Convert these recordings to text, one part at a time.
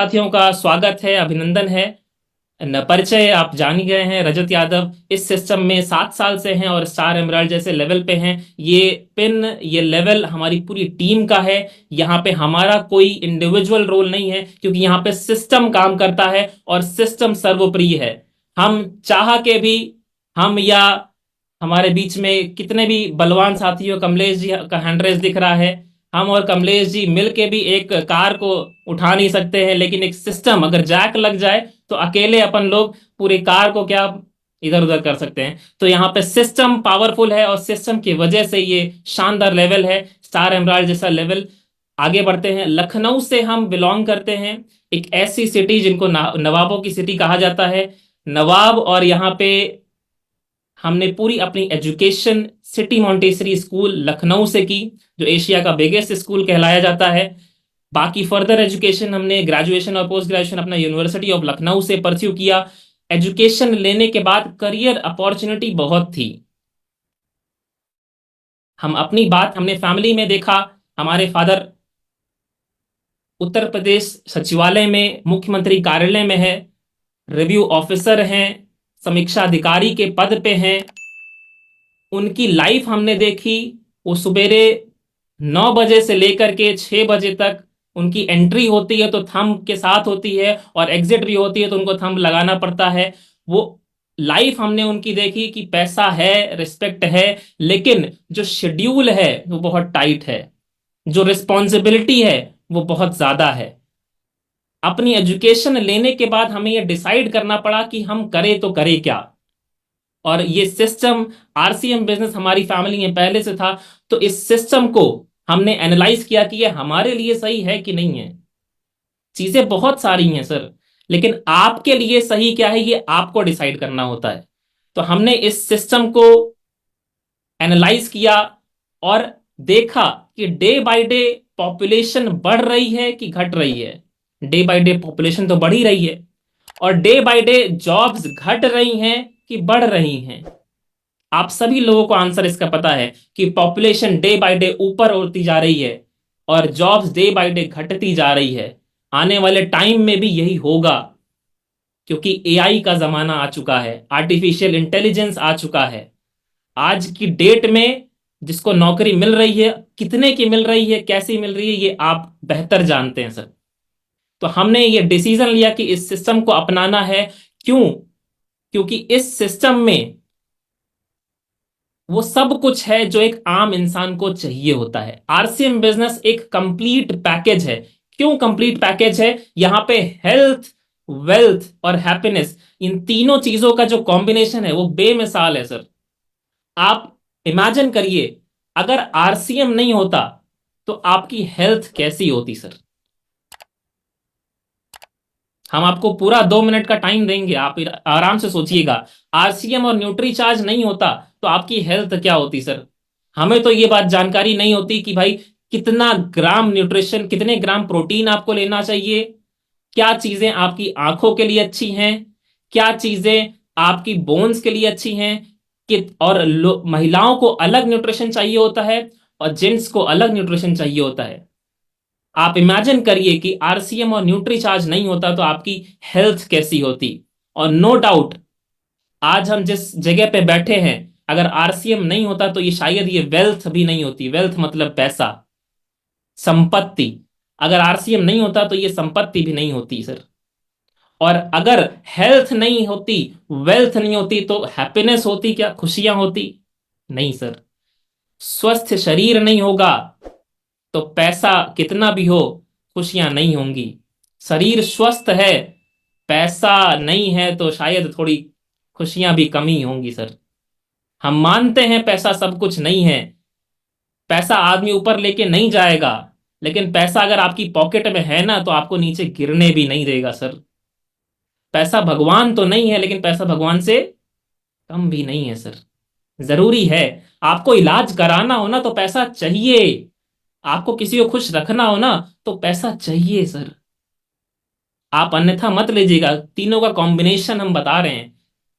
साथियों का स्वागत है, अभिनंदन है। न परिचय आप जान ही गए हैं, रजत यादव इस सिस्टम में 7 साल से हैं और स्टार एमराल्ड जैसे लेवल पे हैं। ये पिन, ये लेवल हमारी पूरी टीम का है। यहाँ पे हमारा कोई इंडिविजुअल रोल नहीं है, क्योंकि यहाँ पे सिस्टम काम करता है और सिस्टम सर्वोपरि है। हम चाह के भी, हम या हमारे बीच में कितने भी बलवान साथी हो, कमलेश जी का हैंड रेस दिख रहा है, हम और कमलेश जी मिलके भी एक कार को उठा नहीं सकते हैं। लेकिन एक सिस्टम अगर जैक लग जाए तो अकेले अपन लोग पूरी कार को क्या इधर उधर कर सकते हैं। तो यहाँ पे सिस्टम पावरफुल है और सिस्टम की वजह से ये शानदार लेवल है, स्टार एमराल्ड जैसा लेवल। आगे बढ़ते हैं। लखनऊ से हम बिलोंग करते हैं, एक ऐसी सिटी जिनको नवाबों की सिटी कहा जाता है। नवाब, और यहाँ पे हमने पूरी अपनी education city Montessori school Lucknow से की, जो एशिया का बिगेस्ट स्कूल कहलाया जाता है। बाकी फर्दर एजुकेशन हमने ग्रेजुएशन और पोस्ट ग्रेजुएशन अपना यूनिवर्सिटी ऑफ लखनऊ से परस्यू किया। एजुकेशन लेने के बाद करियर अपॉर्चुनिटी बहुत थी। हम अपनी बात हमने फैमिली में देखा। हमारे फादर उत्तर प्रदेश सचिवालय में मुख्यमंत्री कार्यालय में है, रिव्यू ऑफिसर हैं, समीक्षा अधिकारी के पद पे हैं। उनकी लाइफ हमने देखी। वो सवेरे 9 बजे से लेकर के 6 बजे तक उनकी एंट्री होती है तो थंब के साथ होती है, और एग्जिट भी होती है तो उनको थंब लगाना पड़ता है। वो लाइफ हमने उनकी देखी कि पैसा है, रिस्पेक्ट है, लेकिन जो शेड्यूल है वो बहुत टाइट है, जो रिस्पॉन्सिबिलिटी है वो बहुत ज्यादा है। अपनी एजुकेशन लेने के बाद हमें यह डिसाइड करना पड़ा कि हम करें तो करें क्या। और ये सिस्टम, आरसीएम बिजनेस हमारी फैमिली में पहले से था, तो इस सिस्टम को हमने एनालाइज किया कि ये हमारे लिए सही है कि नहीं है। चीजें बहुत सारी हैं सर, लेकिन आपके लिए सही क्या है ये आपको डिसाइड करना होता है। तो हमने इस सिस्टम को एनालाइज किया और देखा कि डे बाय डे पॉपुलेशन बढ़ रही है कि घट रही है। डे बाय डे पॉपुलेशन तो बढ़ ही रही है, और डे बाय डे जॉब्स घट रही हैं कि बढ़ रही हैं। आप सभी लोगों को आंसर इसका पता है कि पॉपुलेशन डे बाय डे ऊपर उड़ती जा रही है और जॉब्स डे बाय डे घटती जा रही है। आने वाले टाइम में भी यही होगा, क्योंकि एआई का जमाना आ चुका है, आर्टिफिशियल इंटेलिजेंस आ चुका है। आज की डेट में जिसको नौकरी मिल रही है, कितने की मिल रही है, कैसी मिल रही है, ये आप बेहतर जानते हैं सर। तो हमने ये डिसीजन लिया कि इस सिस्टम को अपनाना है। क्यों? क्योंकि इस सिस्टम में वो सब कुछ है जो एक आम इंसान को चाहिए होता है। आरसीएम बिजनेस एक कंप्लीट पैकेज है। क्यों कंप्लीट पैकेज है? यहां पे हेल्थ, वेल्थ और हैप्पीनेस, इन तीनों चीजों का जो कॉम्बिनेशन है वो बेमिसाल है सर। आप इमेजिन करिए, अगर आरसीएम नहीं होता तो आपकी हेल्थ कैसी होती सर। हम आपको पूरा 2 मिनट का टाइम देंगे, आप आराम से सोचिएगा। आरसीएम और न्यूट्री चार्ज नहीं होता तो आपकी हेल्थ क्या होती सर। हमें तो ये बात जानकारी नहीं होती कि भाई कितना ग्राम न्यूट्रिशन, कितने ग्राम प्रोटीन आपको लेना चाहिए, क्या चीजें आपकी आंखों के लिए अच्छी हैं, क्या चीजें आपकी बोन्स के लिए अच्छी हैं, कि और महिलाओं को अलग न्यूट्रिशन चाहिए होता है और जेंट्स को अलग न्यूट्रिशन चाहिए होता है। आप इमेजिन करिए कि आरसीएम और न्यूट्री चार्ज नहीं होता तो आपकी हेल्थ कैसी होती। और नो डाउट, आज हम जिस जगह पे बैठे हैं, अगर आरसीएम नहीं होता तो ये शायद ये वेल्थ भी नहीं होती। वेल्थ मतलब पैसा, संपत्ति। अगर आरसीएम नहीं होता तो ये संपत्ति भी नहीं होती सर। और अगर हेल्थ नहीं होती, वेल्थ नहीं होती, तो हैप्पीनेस होती क्या, खुशियां होती? नहीं सर। स्वस्थ शरीर नहीं होगा तो पैसा कितना भी हो, खुशियां नहीं होंगी। शरीर स्वस्थ है, पैसा नहीं है, तो शायद थोड़ी खुशियां भी कमी होंगी सर। हम मानते हैं पैसा सब कुछ नहीं है, पैसा आदमी ऊपर लेके नहीं जाएगा, लेकिन पैसा अगर आपकी पॉकेट में है ना तो आपको नीचे गिरने भी नहीं देगा सर। पैसा भगवान तो नहीं है, लेकिन पैसा भगवान से कम भी नहीं है सर। जरूरी है। आपको इलाज कराना हो ना तो पैसा चाहिए, आपको किसी को खुश रखना हो ना तो पैसा चाहिए सर। आप अन्यथा मत लीजिएगा। तीनों का कॉम्बिनेशन हम बता रहे हैं।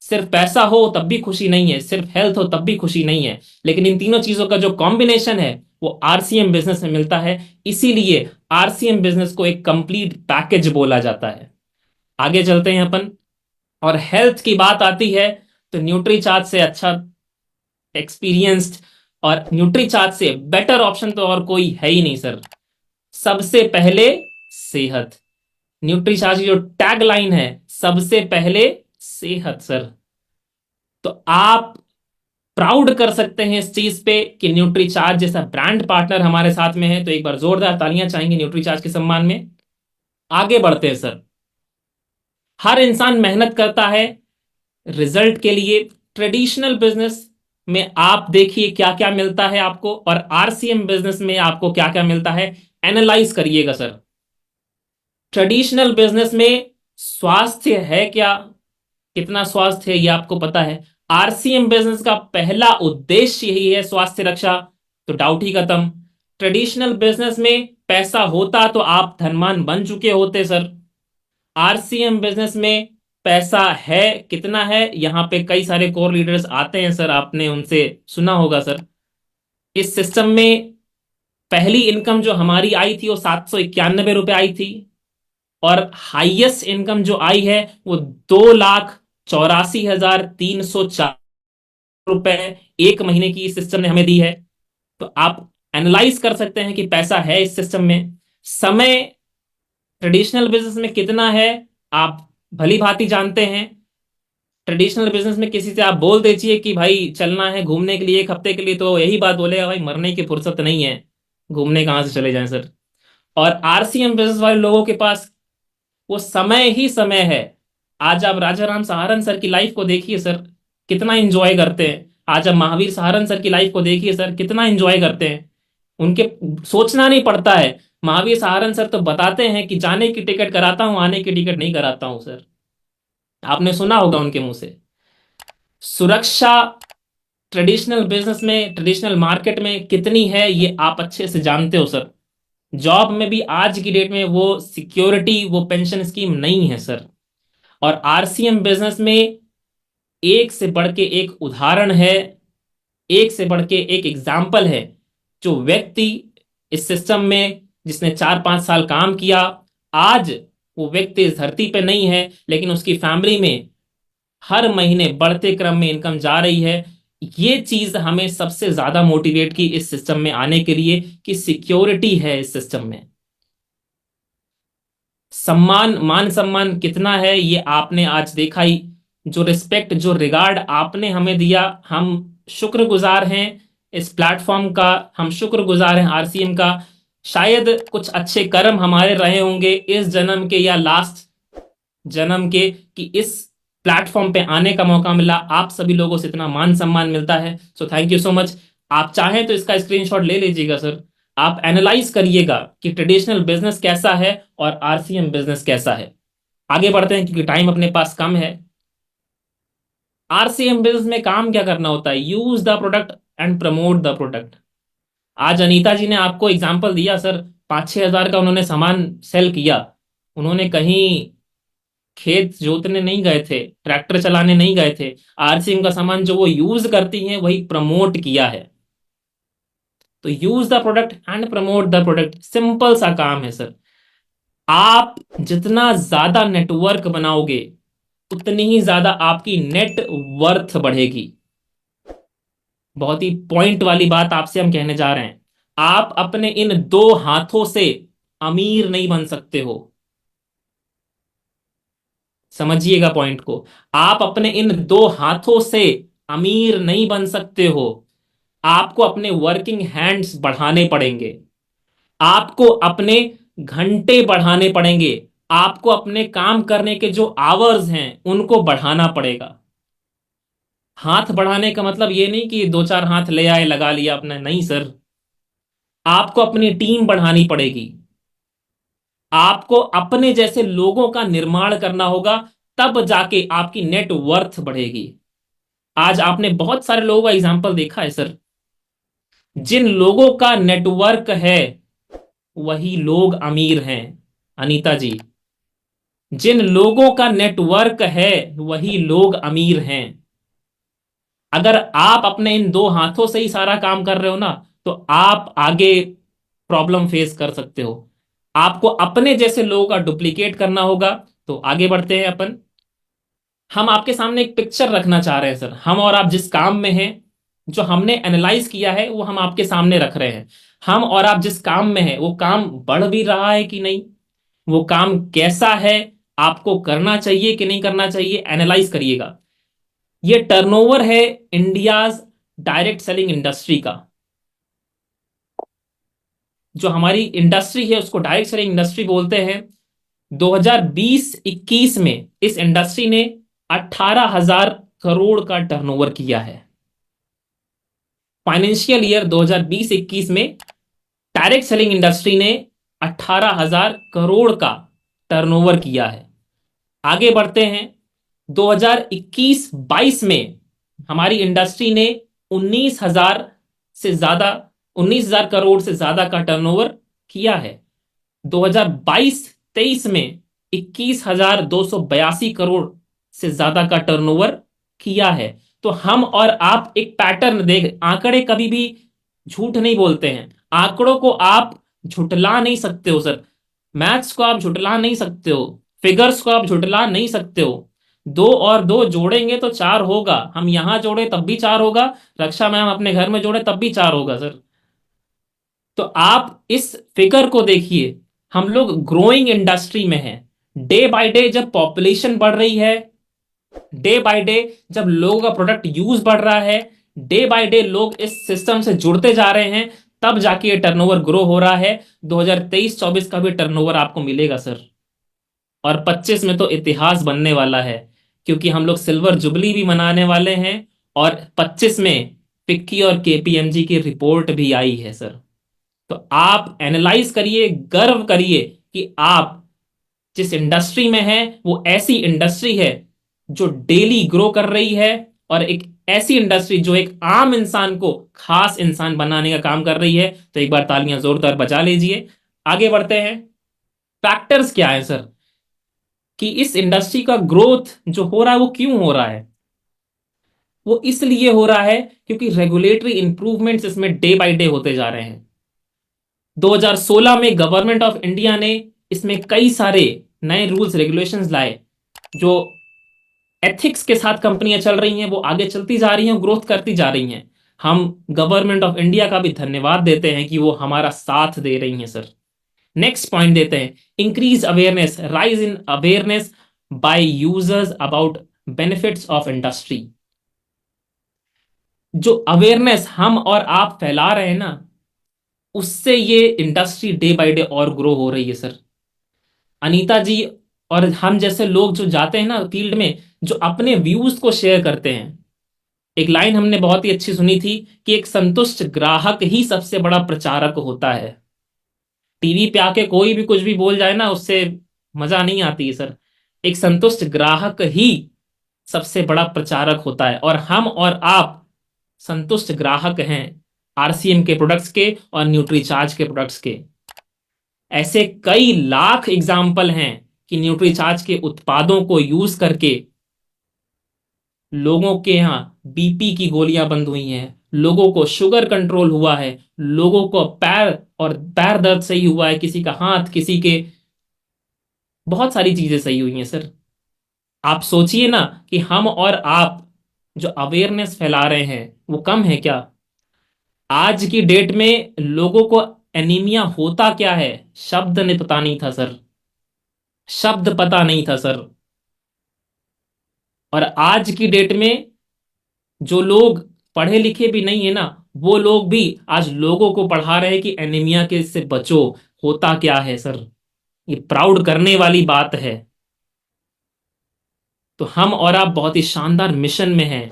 सिर्फ पैसा हो तब भी खुशी नहीं है, सिर्फ हेल्थ हो तब भी खुशी नहीं है, लेकिन इन तीनों चीजों का जो कॉम्बिनेशन है वो आरसीएम बिजनेस में मिलता है। इसीलिए आरसीएम बिजनेस को एक कंप्लीट पैकेज बोला जाता है। आगे चलते हैं अपन। और हेल्थ की बात आती है तो न्यूट्रीचार्ज से अच्छा एक्सपीरियंस्ड और न्यूट्रीचार्ज से बेटर ऑप्शन तो और कोई है ही नहीं सर। सबसे पहले सेहत। न्यूट्रीचार्ज की जो टैग लाइन है, सबसे पहले सेहत सर। तो आप प्राउड कर सकते हैं इस चीज पे कि न्यूट्रीचार्ज जैसा ब्रांड पार्टनर हमारे साथ में है। तो एक बार जोरदार तालियां चाहेंगे न्यूट्रीचार्ज के सम्मान में। आगे बढ़ते हैं सर। हर इंसान मेहनत करता है रिजल्ट के लिए। ट्रेडिशनल बिजनेस में आप देखिए क्या क्या मिलता है आपको, और आरसीएम बिजनेस में आपको क्या क्या मिलता है, एनालाइज करिएगा सर। ट्रेडिशनल बिजनेस में स्वास्थ्य है क्या, कितना स्वास्थ्य है ये आपको पता है। आरसीएम बिजनेस का पहला उद्देश्य यही है, स्वास्थ्य रक्षा, तो डाउट ही खत्म। ट्रेडिशनल बिजनेस में पैसा होता तो आप धनवान बन चुके होते सर। आरसीएम बिजनेस में पैसा है, कितना है, यहां पे कई सारे कोर लीडर्स आते हैं सर, आपने उनसे सुना होगा सर। इस सिस्टम में पहली इनकम जो हमारी आई थी वो 791 रुपए आई थी, और हाईएस्ट इनकम जो आई है वो 2,84,304 रुपए एक महीने की इस सिस्टम ने हमें दी है। तो आप एनालाइज कर सकते हैं कि पैसा है इस सिस्टम में। समय ट्रेडिशनल बिजनेस में कितना है आप भली भांति जानते हैं। ट्रेडिशनल बिजनेस में किसी से आप बोल दीजिए कि भाई चलना है घूमने के लिए 1 हफ्ते के लिए, तो यही बात बोलेगा, भाई मरने की फुर्सत नहीं है, घूमने कहाँ से चले जाएं सर। और आरसीएम बिजनेस वाले लोगों के पास वो समय ही समय है। आज आप राजा राम सहारन सर की लाइफ को देखिए सर, कितना एंजॉय करते हैं। आज आप महावीर सहारन सर की लाइफ को देखिए सर, कितना एंजॉय करते हैं। उनके सोचना नहीं पड़ता है। महावीर सहारन सर तो बताते हैं कि जाने की टिकट कराता हूं, आने की टिकट नहीं कराता हूं सर। आपने सुना होगा उनके मुंह से। सुरक्षा ट्रेडिशनल बिजनेस में, ट्रेडिशनल मार्केट में कितनी है ये आप अच्छे से जानते हो सर। जॉब में भी आज की डेट में वो सिक्योरिटी, वो पेंशन स्कीम नहीं है सर। और आरसीएम बिजनेस में एक से बढ़ के एक उदाहरण है, एक से बढ़ के एक एग्जाम्पल है। जो व्यक्ति इस सिस्टम में जिसने 4-5 साल काम किया, आज वो व्यक्ति इस धरती पे नहीं है, लेकिन उसकी फैमिली में हर महीने बढ़ते क्रम में इनकम जा रही है। ये चीज हमें सबसे ज्यादा मोटिवेट की इस सिस्टम में आने के लिए कि सिक्योरिटी है इस सिस्टम में। सम्मान, मान सम्मान कितना है ये आपने आज देखा ही। जो रिस्पेक्ट, जो रिगार्ड आपने हमें दिया, हम शुक्रगुजार हैं इस प्लेटफॉर्म का, हम शुक्रगुजार हैं आरसीएम का। शायद कुछ अच्छे कर्म हमारे रहे होंगे इस जन्म के या लास्ट जन्म के, कि इस प्लेटफॉर्म पे आने का मौका मिला, आप सभी लोगों से इतना मान सम्मान मिलता है। So thank you so much. आप चाहें तो इसका स्क्रीनशॉट ले लीजिएगा सर। आप एनालाइज करिएगा कि ट्रेडिशनल बिजनेस कैसा है और आरसीएम बिजनेस कैसा है। आगे बढ़ते हैं क्योंकि टाइम अपने पास कम है। आरसीएम बिजनेस में काम क्या करना होता है, use the product and promote the product. आज अनीता जी ने आपको एग्जाम्पल दिया सर, 5-6 हजार का उन्होंने सामान सेल किया। उन्होंने कहीं खेत जोतने नहीं गए थे, ट्रैक्टर चलाने नहीं गए थे, आरसीएम का सामान जो वो यूज करती हैं वही प्रमोट किया है। तो use the product and promote the product, simple सा काम है सर। आप जितना ज्यादा नेटवर्क बनाओगे उतनी ही ज्यादा आपकी नेट वर्थ बढ़ेगी। बहुत ही पॉइंट वाली बात आपसे हम कहने जा रहे हैं। आप अपने इन 2 हाथों से अमीर नहीं बन सकते हो, समझिएगा पॉइंट को। आप अपने इन 2 हाथों से अमीर नहीं बन सकते हो। आपको अपने वर्किंग हैंड्स बढ़ाने पड़ेंगे, आपको अपने घंटे बढ़ाने पड़ेंगे, आपको अपने काम करने के जो आवर्स हैं उनको बढ़ाना पड़ेगा। हाथ बढ़ाने का मतलब ये नहीं कि 2-4 हाथ ले आए लगा लिया अपने, नहीं सर। आपको अपनी टीम बढ़ानी पड़ेगी, आपको अपने जैसे लोगों का निर्माण करना होगा, तब जाके आपकी नेट वर्थ बढ़ेगी। आज आपने बहुत सारे लोगों का एग्जाम्पल देखा है सर। जिन लोगों का नेटवर्क है वही लोग अमीर हैं। अनीता जी, जिन लोगों का नेटवर्क है वही लोग अमीर हैं। अगर आप अपने इन दो हाथों से ही सारा काम कर रहे हो ना, तो आप आगे प्रॉब्लम फेस कर सकते हो। आपको अपने जैसे लोगों का डुप्लीकेट करना होगा। तो आगे बढ़ते हैं अपन। हम आपके सामने एक पिक्चर रखना चाह रहे हैं सर। हम और आप जिस काम में हैं, जो हमने एनालाइज किया है वो हम आपके सामने रख रहे हैं। हम और आप जिस काम में हैं वो काम बढ़ भी रहा है कि नहीं, वो काम कैसा है, आपको करना चाहिए कि नहीं करना चाहिए, एनालाइज करिएगा। ये टर्नओवर है इंडियाज डायरेक्ट सेलिंग इंडस्ट्री का। जो हमारी इंडस्ट्री है उसको डायरेक्ट सेलिंग इंडस्ट्री बोलते हैं। 2020-21 में इस इंडस्ट्री ने 18,000 करोड़ का टर्नओवर किया है। फाइनेंशियल ईयर 2020-21 में डायरेक्ट सेलिंग इंडस्ट्री ने 18,000 करोड़ का टर्नओवर किया है। आगे बढ़ते हैं। 2021-22 में हमारी इंडस्ट्री ने 19,000 से ज्यादा 19,000 करोड़ से ज्यादा का टर्नओवर किया है। 2022-23 में 21,282 करोड़ से ज्यादा का टर्नओवर किया है। तो हम और आप एक पैटर्न देख, आंकड़े कभी भी झूठ नहीं बोलते हैं। आंकड़ों को आप झुटला नहीं सकते हो सर। मैथ्स को आप झुटला नहीं सकते हो। फिगर्स को आप झुटला नहीं सकते हो। दो और दो जोड़ेंगे तो चार होगा। हम यहां जोड़े तब भी चार होगा, रक्षा मैम अपने घर में जोड़े तब भी चार होगा सर। तो आप इस फिगर को देखिए। हम लोग ग्रोइंग इंडस्ट्री में हैं। डे बाय डे जब पॉपुलेशन बढ़ रही है, डे बाय डे जब लोगों का प्रोडक्ट यूज बढ़ रहा है, डे बाय डे लोग इस सिस्टम से जुड़ते जा रहे हैं, तब जाके ये टर्नओवर ग्रो हो रहा है। 2023-24 का भी टर्नओवर आपको मिलेगा सर। और 25 में तो इतिहास बनने वाला है, क्योंकि हम लोग सिल्वर जुबली भी मनाने वाले हैं। और 25 में फिक्की और केपीएमजी की रिपोर्ट भी आई है सर। तो आप एनालाइज करिए, गर्व करिए कि आप जिस इंडस्ट्री में हैं वो ऐसी इंडस्ट्री है जो डेली ग्रो कर रही है, और एक ऐसी इंडस्ट्री जो एक आम इंसान को खास इंसान बनाने का काम कर रही है। तो एक बार तालियां जोरदार बजा लीजिए। आगे बढ़ते हैं। फैक्टर्स क्या है सर कि इस इंडस्ट्री का ग्रोथ जो हो रहा है वो क्यों हो रहा है? वो इसलिए हो रहा है क्योंकि रेगुलेटरी इंप्रूवमेंट्स इसमें डे बाय डे होते जा रहे हैं। 2016 में गवर्नमेंट ऑफ इंडिया ने इसमें कई सारे नए रूल्स रेगुलेशंस लाए। जो एथिक्स के साथ कंपनियां चल रही हैं वो आगे चलती जा रही हैं, ग्रोथ करती जा रही हैं। हम गवर्नमेंट ऑफ इंडिया का भी धन्यवाद देते हैं कि वो हमारा साथ दे रही हैं सर। नेक्स्ट पॉइंट देते हैं। Increase awareness, rise in awareness by users about benefits of industry. जो अवेयरनेस हम और आप फैला रहे हैं ना, उससे ये इंडस्ट्री डे बाय डे और ग्रो हो रही है सर। अनीता जी और हम जैसे लोग जो जाते हैं ना फील्ड में, जो अपने व्यूज को शेयर करते हैं। एक लाइन हमने बहुत ही अच्छी सुनी थी कि एक संतुष्ट ग्राहक ही सबसे बड़ा प्रचारक होता है। टीवी पे आके कोई भी कुछ भी बोल जाए ना, उससे मजा नहीं आती है सर। एक संतुष्ट ग्राहक ही सबसे बड़ा प्रचारक होता है, और हम और आप संतुष्ट ग्राहक हैं आरसीएम के प्रोडक्ट्स के और न्यूट्रीचार्ज के प्रोडक्ट्स के। ऐसे कई लाख एग्जाम्पल हैं कि न्यूट्रीचार्ज के उत्पादों को यूज करके लोगों के यहाँ बीपी की गोलियां बंद हुई हैं, लोगों को शुगर कंट्रोल हुआ है, लोगों को पैर दर्द सही हुआ है, किसी का हाथ, किसी के बहुत सारी चीजें सही हुई हैं सर। आप सोचिए ना कि हम और आप जो अवेयरनेस फैला रहे हैं वो कम है क्या? आज की डेट में लोगों को एनीमिया होता क्या है शब्द ने पता नहीं था सर। शब्द पता नहीं था सर। और आज की डेट में जो लोग पढ़े लिखे भी नहीं है ना, वो लोग भी आज लोगों को पढ़ा रहे हैं कि एनीमिया के से बचो, होता क्या है सर। ये प्राउड करने वाली बात है। तो हम और आप बहुत ही शानदार मिशन में हैं।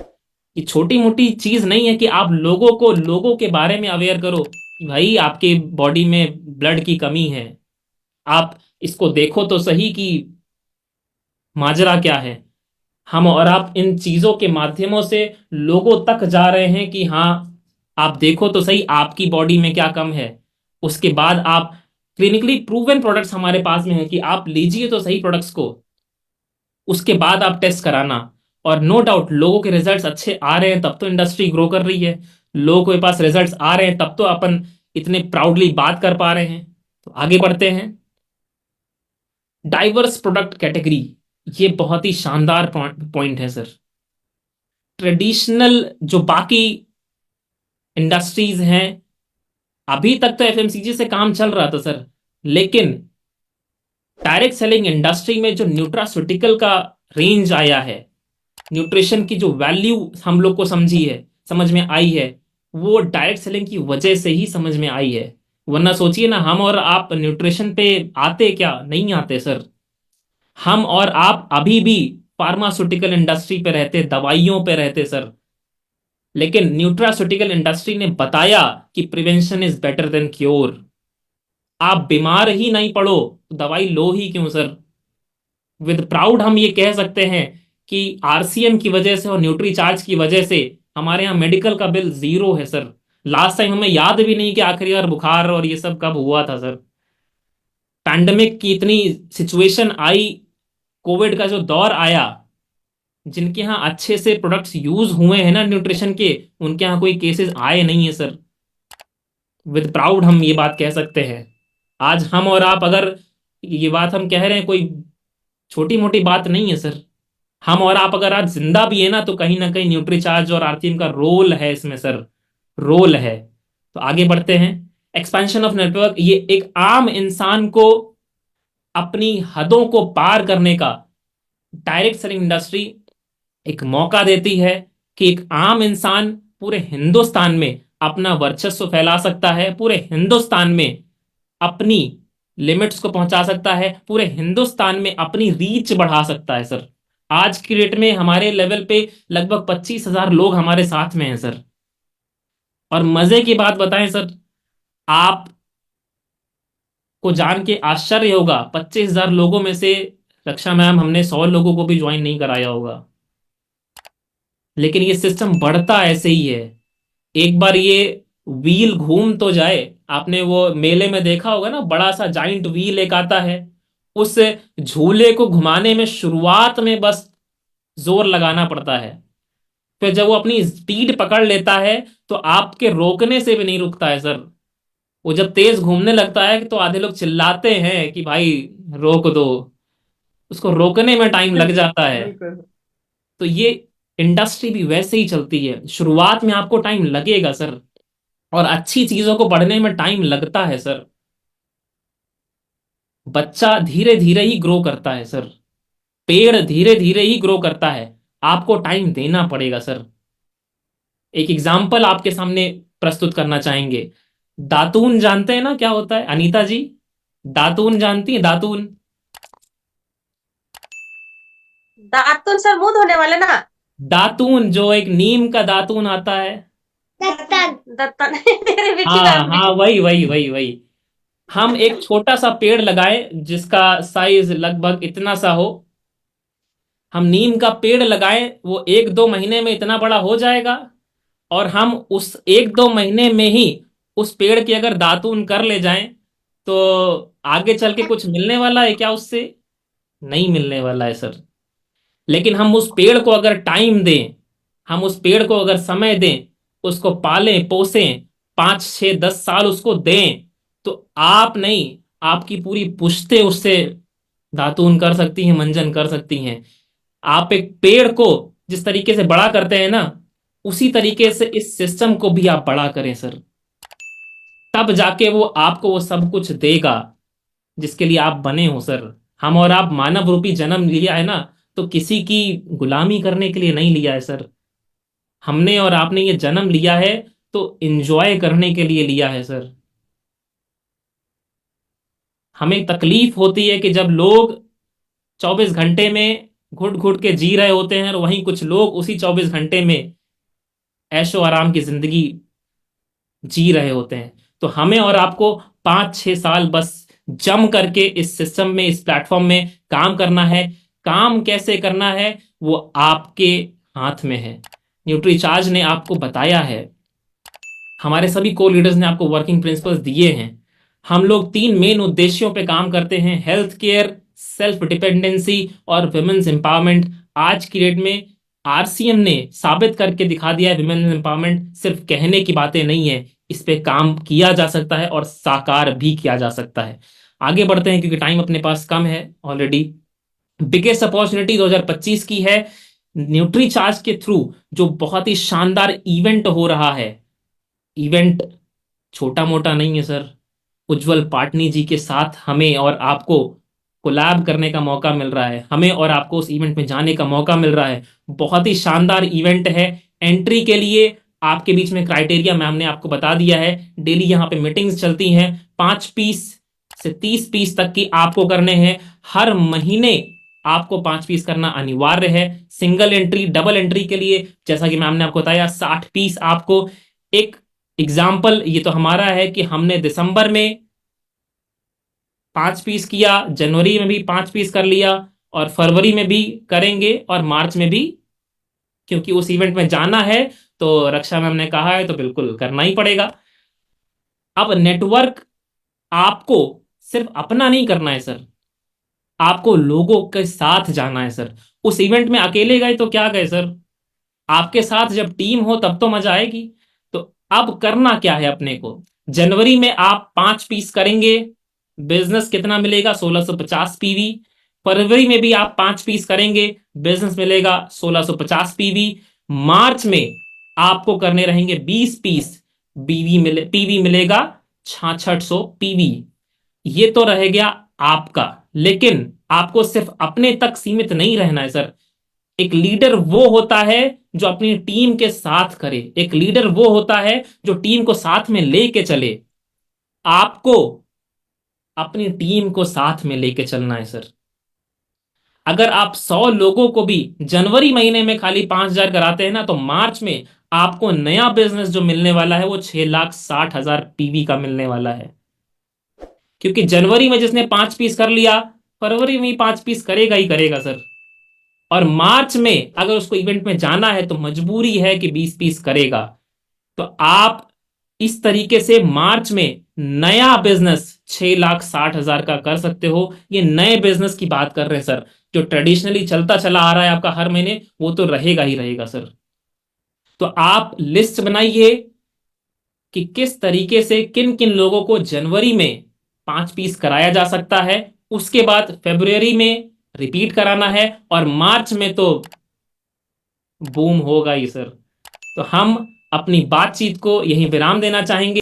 ये छोटी मोटी चीज नहीं है कि आप लोगों के बारे में अवेयर करो कि भाई आपके बॉडी में ब्लड की कमी है। आप इसको देखो तो सही कि माजरा क्या है। हम और आप इन चीजों के माध्यमों से लोगों तक जा रहे हैं कि हाँ, आप देखो तो सही आपकी बॉडी में क्या कम है। उसके बाद आप क्लिनिकली प्रूवन प्रोडक्ट्स हमारे पास में है कि आप लीजिए तो सही प्रोडक्ट्स को। उसके बाद आप टेस्ट कराना। और नो डाउट लोगों के रिजल्ट्स अच्छे आ रहे हैं तब तो इंडस्ट्री ग्रो कर रही है, लोगों के पास रिजल्ट्स आ रहे हैं तब तो अपन इतने प्राउडली बात कर पा रहे हैं। तो आगे बढ़ते हैं। डाइवर्स प्रोडक्ट कैटेगरी, ये बहुत ही शानदार पॉइंट है सर। ट्रेडिशनल जो बाकी इंडस्ट्रीज हैं, अभी तक तो एफएमसीजी से काम चल रहा था सर, लेकिन डायरेक्ट सेलिंग इंडस्ट्री में जो न्यूट्रास्यूटिकल का रेंज आया है, न्यूट्रिशन की जो वैल्यू हम लोग को समझी है, समझ में आई है, वो डायरेक्ट सेलिंग की वजह से ही समझ में आई है। वरना सोचिए ना, हम और आप न्यूट्रिशन पे आते क्या, नहीं आते सर। हम और आप अभी भी फार्मास्यूटिकल इंडस्ट्री पे रहते, दवाइयों पे रहते सर। लेकिन न्यूट्रास्यूटिकल इंडस्ट्री ने बताया कि prevention is better than cure. आप बीमार ही नहीं पड़ो तो दवाई लो ही क्यों सर। विद प्राउड हम ये कह सकते हैं कि आरसीएम की वजह से और न्यूट्री चार्ज की वजह से हमारे यहाँ मेडिकल का बिल जीरो है सर। लास्ट टाइम हमें याद भी नहीं कि आखिरी बार बुखार और ये सब कब हुआ था सर। पैंडमिक की इतनी सिचुएशन आई, कोविड का जो दौर आया, जिनके यहाँ अच्छे से प्रोडक्ट्स यूज हुए हैं ना न्यूट्रिशन के, उनके यहाँ कोई केसेस आए नहीं है सर। विद प्राउड हम ये बात कह सकते हैं। आज हम और आप अगर ये बात हम कह रहे हैं, कोई छोटी मोटी बात नहीं है सर। हम और आप अगर आज जिंदा भी है ना कहीं न्यूट्रीचार्ज और आरटीएम का रोल है इसमें सर, रोल है। तो आगे बढ़ते हैं। एक्सपेंशन ऑफ नेटवर्क, ये एक आम इंसान को अपनी हदों को पार करने का डायरेक्ट सेलिंग इंडस्ट्री एक मौका देती है कि एक आम इंसान पूरे हिंदुस्तान में अपना वर्चस्व फैला सकता है, पूरे हिंदुस्तान में अपनी लिमिट्स को पहुंचा सकता है, पूरे हिंदुस्तान में अपनी रीच बढ़ा सकता है सर। आज की डेट में हमारे लेवल पे लगभग 25,000 लोग हमारे साथ में हैं सर। और मजे की बात बताएं सर, आप को जान के आश्चर्य होगा, 25,000 लोगों में से रक्षा मैम हमने 100 लोगों को भी ज्वाइन नहीं कराया होगा। लेकिन ये सिस्टम बढ़ता ऐसे ही है। एक बार ये व्हील घूम तो जाए, आपने वो मेले में देखा होगा ना, बड़ा सा जाइंट व्हील एक आता है, उस झूले को घुमाने में शुरुआत में बस जोर लगाना पड़ता है, फिर जब वो अपनी स्पीड पकड़ लेता है तो आपके रोकने से भी नहीं रुकता है सर। वो जब तेज घूमने लगता है तो आधे लोग चिल्लाते हैं कि भाई रोक दो, उसको रोकने में टाइम लग जाता है। बिल्कुल। तो ये इंडस्ट्री भी वैसे ही चलती है, शुरुआत में आपको टाइम लगेगा सर, और अच्छी चीजों को बढ़ने में टाइम लगता है सर। बच्चा धीरे धीरे ही ग्रो करता है सर, पेड़ धीरे धीरे ही ग्रो करता है, आपको टाइम देना पड़ेगा सर। एक एग्जाम्पल आपके सामने प्रस्तुत करना चाहेंगे। दातून जानते हैं ना क्या होता है अनीता जी? दातून जानती है, दातून? दातुन सर मुंह धोने वाले ना? दातून जो एक नीम का दातून आता है। दत्तन दत्तन तेरे बेटी हाँ नाम हाँ, भी। वही वही वही वही। हम एक छोटा सा पेड़ लगाए जिसका साइज लगभग इतना सा हो, हम नीम का पेड़ लगाए, वो 1-2 महीने में इतना बड़ा हो जाएगा। और हम उस 1-2 महीने में ही उस पेड़ की अगर दातून कर ले जाएं, तो आगे चल के कुछ मिलने वाला है क्या उससे? नहीं मिलने वाला है सर। लेकिन हम उस पेड़ को अगर टाइम दें, हम उस पेड़ को अगर समय दें, उसको पालें पोसें, 5-6-10 साल उसको दें, तो आप नहीं, आपकी पूरी पुश्तें उससे दातून कर सकती हैं, मंजन कर सकती हैं। आप एक पेड़ को जिस तरीके से बड़ा करते हैं ना, उसी तरीके से इस सिस्टम को भी आप बड़ा करें सर। तब जाके वो आपको वो सब कुछ देगा जिसके लिए आप बने हो सर। हम और आप मानव रूपी जन्म लिया है ना, तो किसी की गुलामी करने के लिए नहीं लिया है सर। हमने और आपने ये जन्म लिया है तो एंजॉय करने के लिए लिया है सर। हमें तकलीफ होती है कि जब लोग 24 घंटे में घुट घुट के जी रहे होते हैं, और वहीं कुछ लोग उसी 24 घंटे में ऐशो आराम की जिंदगी जी रहे होते हैं। तो हमें और आपको 5-6 साल बस जम करके इस सिस्टम में, इस प्लेटफॉर्म में काम करना है। काम कैसे करना है वो आपके हाथ में है। न्यूट्रीचार्ज ने आपको बताया है, हमारे सभी को लीडर्स ने आपको वर्किंग प्रिंसिपल्स दिए हैं। हम लोग 3 मेन उद्देश्यों पे काम करते हैं: हेल्थ केयर, सेल्फ डिपेंडेंसी और वुमेन्स एम्पावरमेंट। आज की डेट में आरसीएम ने साबित करके दिखा दिया है वुमेन्स एम्पावरमेंट सिर्फ कहने की बातें नहीं है, इस पे काम किया जा सकता है और साकार भी किया जा सकता है। आगे बढ़ते हैं क्योंकि टाइम अपने पास कम है ऑलरेडी। बिगेस्ट अपॉर्चुनिटी 2025 की है न्यूट्री चार्ज के थ्रू, जो बहुत ही शानदार इवेंट हो रहा है। इवेंट छोटा मोटा नहीं है सर। उज्जवल पाटनी जी के साथ हमें और आपको कोलैब करने का मौका मिल रहा है, हमें और आपको उस इवेंट में जाने का मौका मिल रहा है। बहुत ही शानदार इवेंट है। एंट्री के लिए आपके बीच में क्राइटेरिया मैम ने आपको बता दिया है। डेली यहाँ पे मीटिंग्स चलती हैं। 5 पीस से 30 पीस तक की आपको करने हैं। हर महीने आपको 5 पीस करना अनिवार्य है। सिंगल एंट्री डबल एंट्री के लिए जैसा कि मैम ने आपको बताया 60 पीस आपको। एक एग्जाम्पल ये तो हमारा है कि हमने दिसंबर में 5 पीस किया, जनवरी में भी 5 पीस कर लिया और फरवरी में भी करेंगे और मार्च में भी, क्योंकि उस इवेंट में जाना है तो रक्षा मैम ने कहा है तो बिल्कुल करना ही पड़ेगा। अब नेटवर्क आपको सिर्फ अपना नहीं करना है सर, आपको लोगों के साथ जाना है सर। उस इवेंट में अकेले गए तो क्या गए सर, आपके साथ जब टीम हो तब तो मजा आएगी। तो अब करना क्या है अपने को, जनवरी में आप 5 पीस करेंगे, बिजनेस कितना मिलेगा 1650 पीवी। फरवरी में भी आप 5 पीस करेंगे, बिजनेस मिलेगा 1650 पीवी। मार्च में आपको करने रहेंगे 20 पीस, पीवी मिलेगा 6600 पीवी। ये तो रह गया आपका, लेकिन आपको सिर्फ अपने तक सीमित नहीं रहना है सर। एक लीडर वो होता है जो अपनी टीम के साथ करे, एक लीडर वो होता है जो टीम को साथ में लेके चले। आपको अपनी टीम को साथ में लेके चलना है सर। अगर आप 100 लोगों को भी जनवरी महीने में खाली 5,000 कराते हैं ना, तो मार्च में आपको नया बिजनेस जो मिलने वाला है वो 6,60,000 पीवी का मिलने वाला है। क्योंकि जनवरी में जिसने 5 पीस कर लिया, फरवरी में 5 पीस करेगा ही करेगा सर। और मार्च में अगर उसको इवेंट में जाना है तो मजबूरी है कि 20 पीस करेगा। तो आप इस तरीके से मार्च में नया बिजनेस 6,60,000 का कर सकते हो। ये नए बिजनेस की बात कर रहे हैं सर। जो ट्रेडिशनली चलता चला आ रहा है आपका हर महीने, वो तो रहेगा ही रहेगा सर। तो आप लिस्ट बनाइए कि किस तरीके से किन किन लोगों को जनवरी में 5 पीस कराया जा सकता है, उसके बाद फरवरी में रिपीट कराना है और मार्च में तो बूम होगा ही सर। तो हम अपनी बातचीत को यहीं विराम देना चाहेंगे।